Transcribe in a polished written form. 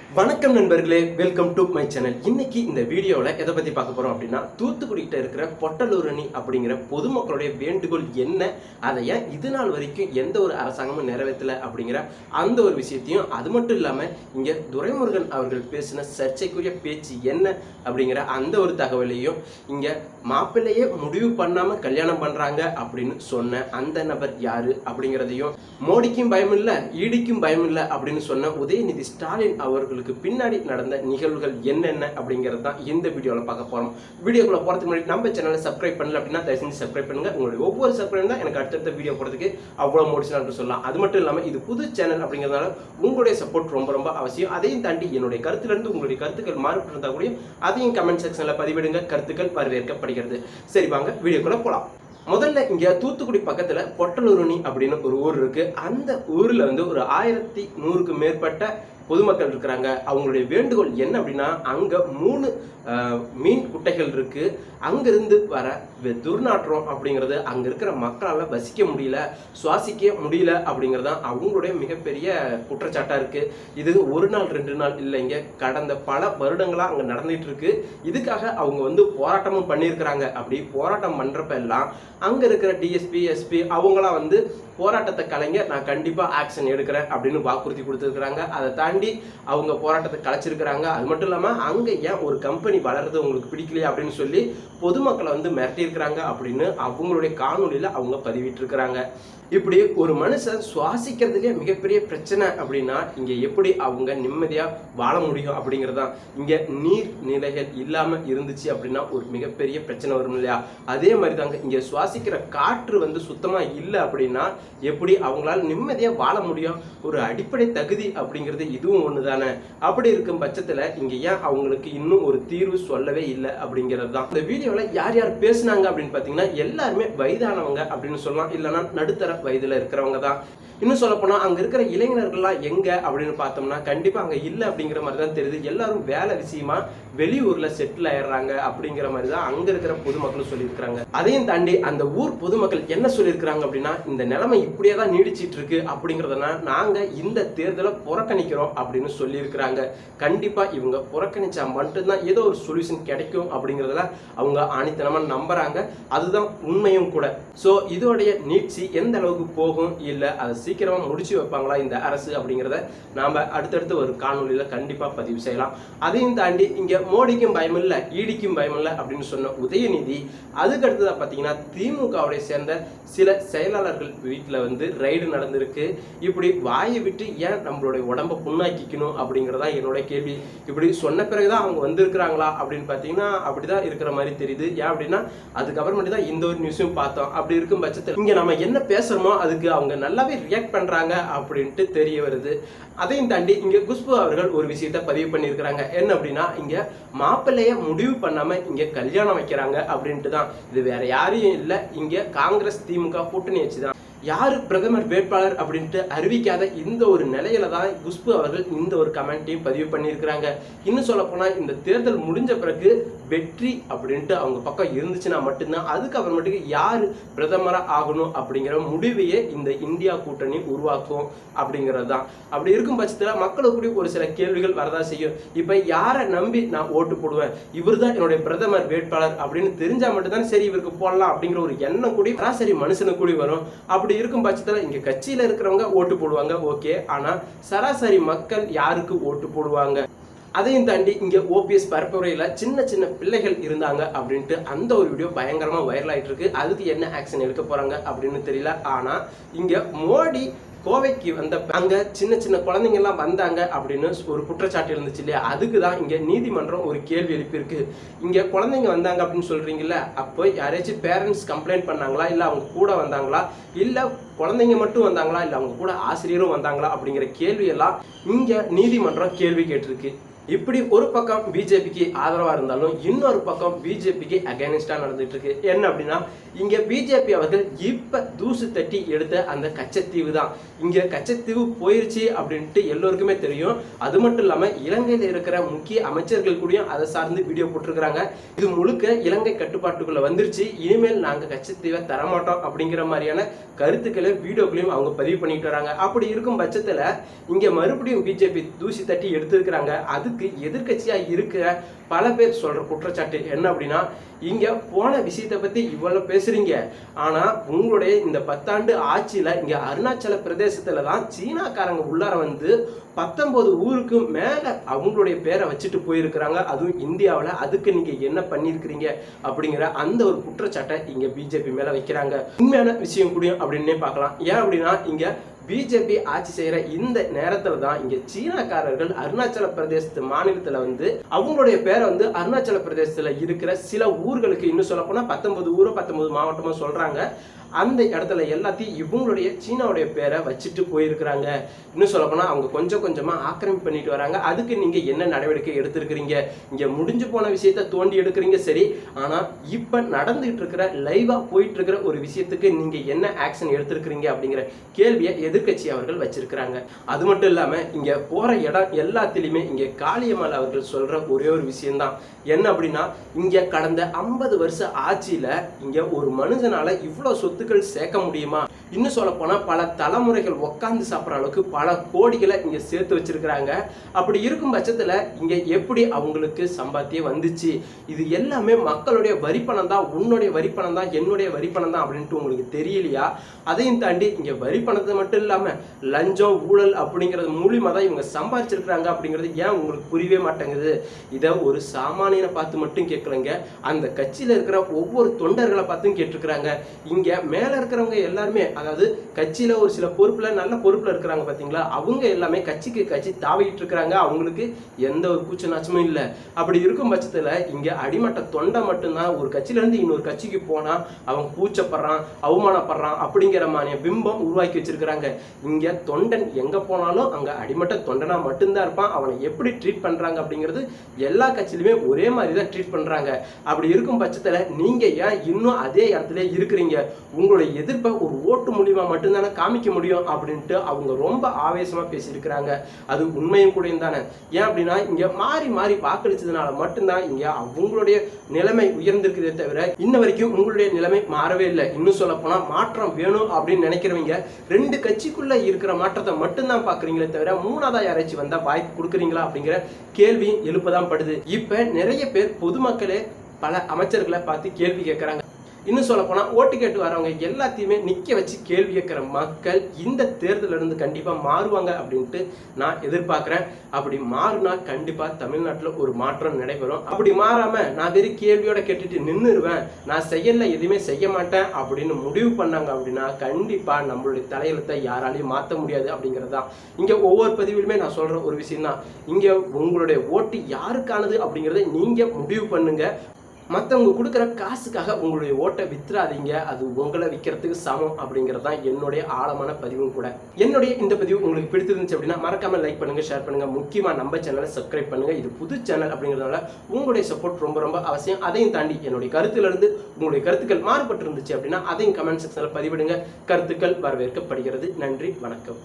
வணக்கம் நண்பர்களே, welcome to my channel. இன்னைக்கு இந்த வீடியோவில் எதை பற்றி பார்க்க போகிறோம் அப்படின்னா, தூத்துக்குடிக்கிட்ட இருக்கிற பொட்டலூரணி அப்படிங்கிற பொதுமக்களுடைய வேண்டுகோள் என்ன, அதை ஏன் இது நாள் வரைக்கும் எந்த ஒரு அரசாங்கமும் நிறைவேற்றலை அப்படிங்கிற அந்த ஒரு விஷயத்தையும், அது மட்டும் இல்லாமல் இங்கே துரைமுருகன் அவர்கள் பேசின சர்ச்சைக்குரிய பேச்சு என்ன அப்படிங்கிற அந்த ஒரு தகவலையும், இங்கே மாப்பிள்ளையே முடிவு பண்ணாமல் கல்யாணம் பண்ணுறாங்க அப்படின்னு சொன்ன அந்த நபர் யார் அப்படிங்கிறதையும், மோடிக்கும் பயம் இல்லை ஈடிக்கும் பயம் இல்லை அப்படின்னு சொன்ன உதயநிதி ஸ்டாலின் அவர்களுக்கு பின்னாடி நடந்த நிகழ்வுகள் என்னென்ன அப்படிங்கிறது தான் இந்த வீடியோவில் பார்க்க போகிறோம். வீடியோக்குள்ள போகிறதுக்கு முன்னாடி நம்ம சேனலை சப்ஸ்கிரைப் பண்ணல அப்படின்னா தயவு செஞ்சு சப்ஸ்கிரைப் பண்ணுங்க. உங்களுடைய ஒவ்வொரு சப்ஸ்கிரைப் தான் எனக்கு அடுத்தடுத்த வீடியோ போகிறதுக்கு அவ்வளோ மோட்டிவேஷனாக சொல்லலாம். அது மட்டும் இல்லாமல் இது புது சேனல் அப்படிங்கிறதுனால உங்களுடைய சப்போர்ட் ரொம்ப ரொம்ப அவசியம். அதையும் தாண்டி என்னுடைய கருத்துலேருந்து உங்களுடைய கருத்துக்கள் மாறுபட்டு கூட அதையும் கமெண்ட் செக்ஷனில் பதிவிடுங்க. கருத்துக்கள் வரவேற்கப்படுகிறது. சரி, வாங்க வீடியோக்குள்ள போகலாம். முதல்ல இங்க தூத்துக்குடி பக்கத்துல பொட்டலூரணி அப்படின்னு ஒரு ஊர் இருக்கு. அந்த ஊர்ல வந்து ஒரு 1100க்கும் மேற்பட்ட பொதுமக்கள் இருக்கிறாங்க. அவங்களுடைய வேண்டுகோள் என்ன அப்படின்னா, அங்க 3 மீன் குட்டைகள் இருக்கு. அங்கிருந்து வர துர்நாற்றம் அப்படிங்கிறது அங்க இருக்கிற மக்களால் வசிக்க முடியல, சுவாசிக்க முடியல அப்படிங்கிறது தான் அவங்களுடைய மிகப்பெரிய குற்றச்சாட்டா இருக்கு. இது ஒரு நாள் 2 நாள் இல்லைங்க, கடந்த பல வருடங்களா அங்க நடந்துட்டு இருக்கு. இதுக்காக அவங்க வந்து போராட்டமும் பண்ணியிருக்கிறாங்க. அப்படி போராட்டம் பண்றப்ப எல்லாம் அங்க இருக்கிற டிஎஸ்பி எஸ்பி அவங்களாம் வந்து போராட்டத்தை கலைங்க, நான் கண்டிப்பா ஆக்ஷன் எடுக்கிறேன் அப்படின்னு வாக்குறுதி கொடுத்துருக்காங்க. அதை தாண்டி அவங்க போராட்டத்தை கலைச்சிருக்கிறாங்க. அது மட்டும் இல்லாம அங்க ஏன் ஒரு கம்பெனி வளர்றது உங்களுக்கு பிடிக்கலையா அப்படின்னு சொல்லி பொதுமக்களை வந்து மிரட்டியிருக்கிறாங்க அப்படின்னு அவங்களுடைய காணொலியில அவங்க பதிவிட்டு இருக்கிறாங்க. இப்படி ஒரு மனுஷன் சுவாசிக்கிறதுலே மிகப்பெரிய பிரச்சனை அப்படின்னா இங்க எப்படி அவங்க நிம்மதியா வாழ முடியும் அப்படிங்கிறதான். இங்க நீர் நிலைகள் இல்லாம இருந்துச்சு அப்படின்னா ஒரு மிகப்பெரிய பிரச்சனை வரும் இல்லையா? அதே மாதிரி தாங்க இங்க சுவாசிக்கிற காற்று வந்து சுத்தமா இல்லை அப்படின்னா எப்படி அவங்களால நிம்மதியா வாழ முடியும்? ஒரு அடிப்படை தகுதி அப்படிங்கிறது இதுவும் ஒண்ணு தானே. அப்படி இருக்கும் பட்சத்துல இங்க ஏன் அவங்களுக்கு இன்னும் ஒரு தீர்வு சொல்லவே இல்லை அப்படிங்கிறது தான். இந்த வீடியோல யார் யார் பேசினாங்க அப்படின்னு பாத்தீங்கன்னா எல்லாருமே வயதானவங்க அப்படின்னு சொல்லலாம், இல்லைன்னா நடுத்தர வயதுல இருக்கிறவங்க தான். இன்னும் சொல்ல போனா அங்க இருக்கிற இளைஞர்கள்லாம் எங்க அப்படின்னு பார்த்தோம்னா கண்டிப்பா அங்க இல்லை அப்படிங்கிற மாதிரி தான் தெரியுது. எல்லாரும் வேலை விஷயமா வெளியூர்ல செட்டில் ஆயிடுறாங்க அப்படிங்கிற மாதிரி தான் அங்க இருக்கிற பொதுமக்களும் சொல்லியிருக்கிறாங்க. அதையும் தாண்டி அந்த ஊர் பொதுமக்கள் என்ன சொல்லியிருக்கிறாங்க அப்படின்னா, இந்த நிலைமை இப்படியே தான் நீடிச்சிட்டு இருக்கு அப்படிங்கிறதுனால நாங்க இந்த தேர்தலை புறக்கணிக்கிறோம் அப்படின்னு சொல்லியிருக்கிறாங்க. கண்டிப்பா இவங்க புறக்கணிச்சா மட்டும்தான் ஏதோ ஒரு சொல்யூஷன் கிடைக்கும் அப்படிங்கிறதுல அவங்க ஆணித்தனமா நம்புறாங்க. அதுதான் உண்மையும் கூட. ஸோ இதோடைய நீட்சி எந்த அளவுக்கு போகும், இல்லை அதை சீக்கிரமா முடிச்சு வைப்பாங்களா இந்த அரசு அப்படிங்கிறத நாம அடுத்தடுத்து ஒரு காணொலியில கண்டிப்பா பதிவு செய்யலாம். அதையும் தாண்டி இங்க மோடிக்கும் பயம் இல்லை ஈடிக்கும் பயம் இல்லை அப்படின்னு சொன்ன உதயநிதி, அதுக்கு அடுத்ததான் பார்த்தீங்கன்னா திமுகவுடைய சேர்ந்த சில செயலாளர்கள் வீட்டில் வந்து ரைடு நடந்திருக்கு. இப்படி வாயை விட்டு ஏன் நம்மளுடைய உடம்பை புண்ணாக்கிக்கணும் அப்படிங்கிறதா என்னுடைய கேள்வி. இப்படி சொன்ன பிறகுதான் அவங்க வந்திருக்கிறாங்களா அப்படின்னு பார்த்தீங்கன்னா அப்படிதான் இருக்கிற மாதிரி தெரியுது. ஏன் அப்படின்னா அதுக்கப்புறமேட்டு தான் இந்த ஒரு நியூஸும் பார்த்தோம். அப்படி இருக்கும் பட்சத்தில் இங்க நம்ம என்ன பேசுறோமோ அதுக்கு அவங்க நல்லாவே ரியாக்ட் பண்றாங்க அப்படின்ட்டு தெரிய வருது. அதையும் தாண்டி இங்க குஷ்பு அவர்கள் ஒரு விஷயத்த பதிவு பண்ணியிருக்கிறாங்க. என்ன அப்படின்னா, இங்க மாப்பிள்ளைய முடிவு பண்ணாம இங்க கல்யாணம் வைக்கிறாங்க அப்படின்ட்டு தான். இது வேற யாரையும் இல்லை, இங்க காங்கிரஸ் திமுக கூட்டணி வச்சுதான். யாரு பிரதமர் வேட்பாளர் அப்படின்ட்டு அறிவிக்காத இந்த ஒரு நிலையில தான் குஷ்பு அவர்கள் இந்த ஒரு கமெண்ட்டையும் பதிவு பண்ணியிருக்கிறாங்க. இன்னும் சொல்ல போனா இந்த தேர்தல் முடிஞ்ச பிறகு வெற்றி அப்படின்ட்டு அவங்க பக்கம் இருந்துச்சுன்னா மட்டும்தான் அதுக்கப்புறமேட்டுக்கு யாரு பிரதமரா ஆகணும் அப்படிங்கிற முடிவையே இந்த இந்தியா கூட்டணி உருவாக்கும் அப்படிங்கிறது தான். அப்படி இருக்கும் பட்சத்துல மக்களுக்கு ஒரு சில கேள்விகள் வரதா செய்யும். இப்ப யாரை நம்பி நான் ஓட்டு போடுவேன், இவர் தான் என்னுடைய பிரதமர் வேட்பாளர் அப்படின்னு தெரிஞ்சா மட்டும்தான் சரி இவருக்கு போடலாம் அப்படிங்கிற ஒரு எண்ணம் கூடி சராசரி மனுஷனுக்கு கூடி வரும். அப்படி இருக்கும் பட்சத்துல இங்க கட்சியில இருக்கிறவங்க ஓட்டு போடுவாங்க, ஓகே. ஆனா சராசரி மக்கள் யாருக்கு ஓட்டு போடுவாங்க? அதையும் தாண்டி இங்க ஓபிஎஸ் பரப்புரையில சின்ன சின்ன பிள்ளைகள் இருந்தாங்க அப்படின்ட்டு அந்த ஒரு வீடியோ பயங்கரமா வைரல் ஆயிட்டு இருக்கு. அதுக்கு என்ன ஆக்ஷன் எடுக்க போறாங்க அப்படின்னு தெரியல. ஆனா இங்க மோடி கோவைக்கு வந்த அங்க சின்ன சின்ன குழந்தைங்க எல்லாம் வந்தாங்க அப்படின்னு ஒரு குற்றச்சாட்டு இருந்துச்சு இல்லையா? அதுக்கு தான் இங்க நீதிமன்றம் ஒரு கேள்வி எழுப்பியிருக்கு. இங்க குழந்தைங்க வந்தாங்க அப்படின்னு சொல்றீங்கல்ல, அப்போ யாராச்சும் பேரண்ட்ஸ் கம்ப்ளைண்ட் பண்ணாங்களா, இல்ல அவங்க கூட வந்தாங்களா, இல்ல குழந்தைங்க மட்டும் வந்தாங்களா, இல்ல அவங்க கூட ஆசிரியரும் வந்தாங்களா அப்படிங்கிற கேள்வி எல்லாம் இங்க நீதிமன்றம் கேள்வி கேட்டிருக்கு. இப்படி ஒரு பக்கம் பிஜேபிக்கு ஆதரவா இருந்தாலும் இன்னொரு பக்கம் பிஜேபிக்கு அகைன்ஸ்டா நடந்துட்டு இருக்கு. என்ன அப்படின்னா, இங்க பிஜேபி அவர்கள் இப்ப தூசு தட்டி எடுத்த அந்த கச்சத்தீவு தான். இங்க கச்சத்தீவு போயிருச்சு அப்படின்ட்டு எல்லோருக்குமே தெரியும். அது மட்டும் இல்லாம இலங்கையில இருக்கிற முக்கிய அமைச்சர்கள் கூடயும் அதை சார்ந்து வீடியோ போட்டிருக்கிறாங்க. இது முழுக்க இலங்கை கட்டுப்பாட்டுக்குள்ள வந்துருச்சு, இனிமேல் நாங்க கச்சத்தீவை தரமாட்டோம் அப்படிங்கிற மாதிரியான கருத்துக்கள் அறிக்கையில வீடியோக்களையும் அவங்க பதிவு பண்ணிட்டு வராங்க. அப்படி இருக்கும் பட்சத்துல இங்க மறுபடியும் பிஜேபி தூசி தட்டி எடுத்திருக்கிறாங்க. அதுக்கு எதிர்க்கட்சியா இருக்கிற பல பேர் சொல்ற குற்றச்சாட்டு என்ன அப்படின்னா, இங்க போன விஷயத்தை பத்தி இவ்வளவு பேசுறீங்க, ஆனா உங்களுடைய இந்த 10 ஆண்டு ஆட்சியில இங்க அருணாச்சல பிரதேசத்துல தான் சீனாக்காரங்க உள்ளார வந்து 19 ஊருக்கு மேல அவங்களுடைய பேரை வச்சுட்டு போயிருக்கிறாங்க, அதுவும் இந்தியாவில். அதுக்கு நீங்க என்ன பண்ணிருக்கிறீங்க அப்படிங்கிற அந்த ஒரு குற்றச்சாட்டை இங்க பிஜேபி மேல வைக்கிறாங்க. உண்மையான விஷயம் கூட அப்படின்னே பார்க்கலாம். ஏன் அப்படின்னா இங்க பிஜேபி ஆட்சி செய்யற இந்த நேரத்துல தான் இங்க சீனாக்காரர்கள் அருணாச்சல பிரதேச மாநிலத்துல வந்து அவங்களுடைய பேரை வந்து அருணாச்சல பிரதேசத்துல இருக்கிற சில ஊர்களுக்கு, இன்னும் சொல்ல போனா 19 ஊரோ 19 மாவட்டமோ சொல்றாங்க, அந்த இடத்துல எல்லாத்தையும் இவங்களுடைய சீனாவுடைய பேரை வச்சுட்டு போயிருக்கிறாங்க. இன்னும் சொல்ல போனா அவங்க கொஞ்சம் கொஞ்சமா ஆக்கிரமிப்பு பண்ணிட்டு வராங்க. அதுக்கு நீங்க என்ன நடவடிக்கை எடுத்திருக்கிறீங்க? இங்க முடிஞ்சு போன விஷயத்த தோண்டி எடுக்கிறீங்க சரி, ஆனா இப்ப நடந்துகிட்டு இருக்கிற லைவா போயிட்டு இருக்கிற ஒரு விஷயத்துக்கு நீங்க என்ன ஆக்ஷன் எடுத்திருக்கிறீங்க அப்படிங்கிற கேள்வியை எதிர்க்கட்சி அவர்கள் வச்சிருக்கிறாங்க. அது மட்டும் இல்லாம இங்க போற இடம் எல்லாத்திலுமே இங்க காளியம்மாள் அவர்கள் சொல்ற ஒரே ஒரு விஷயம்தான். என்ன அப்படின்னா, இங்க கடந்த 50 வருஷ ஆட்சியில இங்க ஒரு மனுஷனால இவ்வளவு சொத்துக்கள் சேர்க்க முடியுமா? இன்னும் சொல்ல போனா பல தலைமுறைகள் உட்கார்ந்து சாப்பிட்ற அளவுக்கு பல கோடிகளை இங்க சேர்த்து வச்சிருக்கிறாங்க. அப்படி இருக்கும் பட்சத்துல இங்க எப்படி அவங்களுக்கு சம்பாத்தியம் வந்துச்சு? இது எல்லாமே மக்களுடைய வரிப்பணம் தான், உன்னுடைய வரிப்பணம் தான், என்னுடைய வரிப்பணம் தான் அப்படின்ட்டு உங்களுக்கு தெரியலையா? அதையும் தாண்டி இங்க வரிப்பணத்தை மட்டும் இல்லாம லஞ்சம் ஊழல் அப்படிங்கிறது மூலியமா தான் இவங்க சம்பாதிச்சிருக்கிறாங்க அப்படிங்கிறது ஏன் உங்களுக்கு புரியவே மாட்டேங்குது? இதை ஒரு சாமானியனை பார்த்து மட்டும் கேட்கலங்க, அந்த கட்சியில இருக்கிற ஒவ்வொரு தொண்டர்களை பார்த்தும் கேட்டிருக்கிறாங்க. இங்க மேல இருக்கிறவங்க எல்லாருமே, அதாவது கட்சியில ஒரு சில பொறுப்புல நல்ல பொறுப்புல இருக்கிறாங்க பாத்தீங்களா, அவங்க எல்லாமே கட்சி தாவிட்டு இருக்கிறாங்க. அவங்களுக்கு எந்த ஒரு கூச்ச நாச்சமும் இல்லை. அப்படி இருக்கும் பட்சத்துல இங்க அடிமட்ட தொண்டை மட்டும்தான் ஒரு கட்சியில இருந்து இன்னொரு கட்சிக்கு போனா அவன் கூச்சப்படுறான், அவமானப்படுறான் அப்படிங்கிற மாதிரி பிம்பம் உருவாக்கி வச்சிருக்கிறாங்க. இங்க தொண்டன் எங்க போனாலும் அங்க அடிமட்ட தொண்டனா மட்டும்தான் இருப்பான். அவனை எப்படி ட்ரீட் பண்றாங்க அப்படிங்கிறது எல்லா கட்சியிலுமே ஒரே மாதிரி தான் ட்ரீட் பண்றாங்க. அப்படி இருக்கும் பட்சத்துல நீங்க ஏன் இன்னும் அதே இடத்துல இருக்கிறீங்க? உங்களுடைய எதிர்ப்பை ஒரு ஓட்டு மூலியமா மட்டும்தானே காமிக்க முடியும் அப்படின்ட்டு அவங்க ரொம்ப ஆவேசமா பேசியிருக்கிறாங்க. அது உண்மையும் கூட தானே. ஏன் அப்படின்னா இங்க மாறி மாறி வாக்களிச்சதுனால மட்டும்தான் இங்க அவங்களுடைய நிலைமை உயர்ந்திருக்கிறதே தவிர இன்ன வரைக்கும் உங்களுடைய நிலைமை மாறவே இல்லை. இன்னும் சொல்ல போனா மாற்றம் வேணும் அப்படின்னு நினைக்கிறவங்க 2 கட்சிக்குள்ள இருக்கிற மாற்றத்தை மட்டும்தான் பாக்குறீங்களே தவிர மூணாவதா யாராச்சும் வந்தா வாய்ப்பு கொடுக்குறீங்களா அப்படிங்கிற கேள்வியும் எழுப்பதான் படுது. இப்ப நிறைய பேர் பொதுமக்களே பல அமைச்சர்களை பார்த்து கேள்வி கேட்கிறாங்க. இன்னும் சொல்ல போனா ஓட்டு கேட்டு வரவங்க எல்லாத்தையுமே நிக்க வச்சு கேள்வி கேட்கிற மக்கள் இந்த தேர்தல இருந்து கண்டிப்பா மாறுவாங்க அப்படின்ட்டு நான் எதிர்பார்க்கிறேன். அப்படி மாறுனா கண்டிப்பா தமிழ்நாட்டுல ஒரு மாற்றம் நடைபெறும். அப்படி மாறாம நான் வெறும் கேள்வியோட கேட்டுட்டு நின்றுருவேன், நான் செயல்ல எதுவுமே செய்ய மாட்டேன் அப்படின்னு முடிவு பண்ணாங்க அப்படின்னா கண்டிப்பா நம்மளுடைய தலையெழுத்தை யாராலையும் மாற்ற முடியாது அப்படிங்கிறதுதான் இங்க ஒவ்வொரு பதிவிலுமே நான் சொல்ற ஒரு விஷயம் தான். இங்க உங்களுடைய ஓட்டு யாருக்கானது அப்படிங்கிறத நீங்க முடிவு பண்ணுங்க. மற்றவங்க கொடுக்குற காசுக்காக உங்களுடைய ஓட்டை வித்துறாதீங்க, அது உங்களை விற்கிறதுக்கு சமம் அப்படிங்கிறது தான் என்னுடைய ஆழமான பதிவும் கூட. என்னுடைய இந்த பதிவு உங்களுக்கு பிடிச்சிருந்துச்சு அப்படின்னா மறக்காம லைக் பண்ணுங்க, ஷேர் பண்ணுங்க, முக்கியமா நம்ம சேனலை சப்ஸ்கிரைப் பண்ணுங்க. இது புது சேனல் அப்படிங்கிறதுனால உங்களுடைய சப்போர்ட் ரொம்ப ரொம்ப அவசியம். அதையும் தாண்டி என்னுடைய கருத்துல இருந்து உங்களுடைய கருத்துக்கள் மாறுபட்டு இருந்துச்சு அப்படின்னா அதையும் கமெண்ட் செக்ஷன்ல பதிவிடுங்க. கருத்துக்கள் வரவேற்கப்படுகிறது. நன்றி, வணக்கம்.